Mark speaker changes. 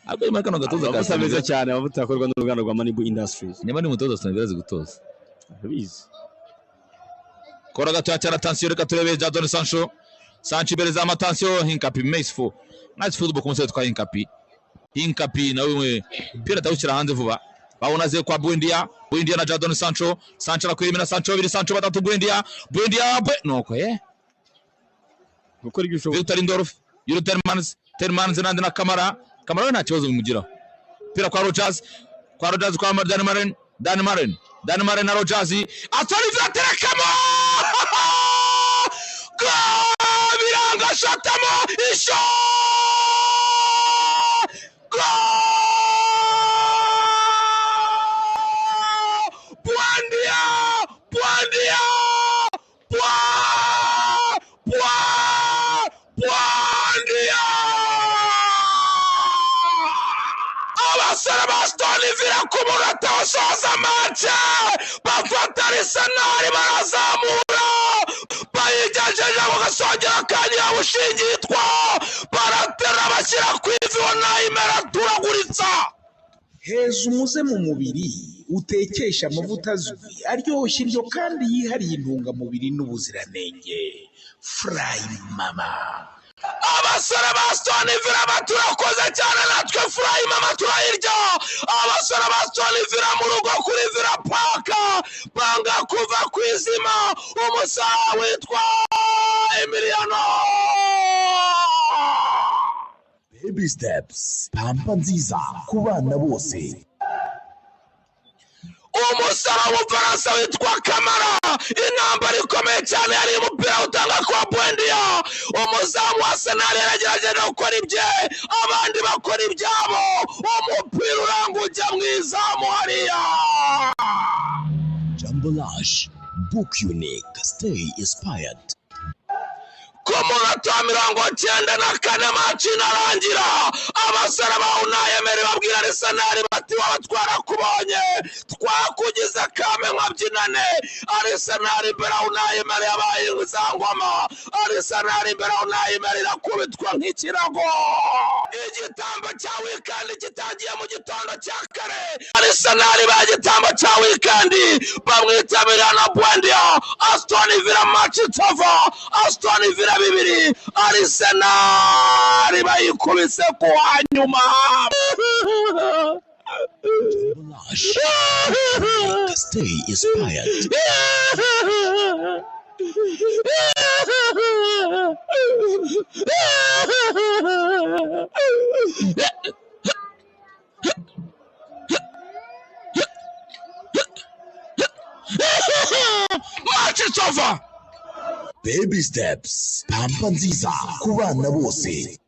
Speaker 1: Abaye makano gatoza ka
Speaker 2: Sameza cyane abavuta akorwa n'uruganda rwa Manibu Industries.
Speaker 1: Niba ni mutoza Senegal gutoza.
Speaker 2: Abizi.
Speaker 1: Kora gato cyara attention reka turebe Jadon Sancho. Sancho ibereza amatansiyo Hinkapi Maceful. Nice football kumusore twa Hinkapi nawe pira tawukira hanze vuba. Babonaze kwa Buendia na Jadon Sancho. Sancho arakwemera Sancho babiri Sancho batatu Buendia noko
Speaker 2: Gukora ibyo ushoboye.
Speaker 1: Victor Indorf, Yuri Termans nande na Kamara we nta kibazo bimugiraho. Pira kwa Rogers kwa Dan Maren na Rogers atari vyaterekamo biranga shatamo isho Buendia Aston Villa kumurata wasoza match bafata Arsenal barazamura bayijajeje bagasongera kandi yabushingitwa baratera bashyira kwivi wanayimera turaguritsa
Speaker 3: heza umuze mu mubiri utekesha amavuta azwi aryoshye indyo kandi yihariye intungamubiri n'ubuziranenge Fry Mama
Speaker 1: abasore ba Aston Villa baturakoze cyane natwe Fry Mama turayirya abasore ba Aston Villa mu rugo kuri Villa Park banga kuva kwizima umusaha witwa Emiliano
Speaker 3: Baby Steps pampa nziza ku bana bose
Speaker 1: umusara w'Ubufaransa witwa Kamara intambara ikomeye cyane yari umupira utanga kwa Buendia umuzamu wa Arsenal yaragerageje gukora ibye abandi bakora ibyabo umupira uranga ujya mu izamu hariya
Speaker 3: Jambolash book unique stay inspired
Speaker 1: ku munota wa 94 match inarangira abasore bawunayemere babwira Arsenal bati wabatwara kubonye twakugeza kame nkabyinane Arsenal bawunayemere yabaye nguzangoma Arsenal bawunayemere rakubitwa nk'ikirago igitambo cya weekend kitagiye mu gitondo cya kare Arsenal bagitambo cya weekend bamwitabira na Buendia Aston Villa match over Aston Villa bibiri Arsenal bayikubise ku hanyuma
Speaker 3: stay inspired
Speaker 1: match is over
Speaker 3: Baby Steps pampa nziza ku bana bose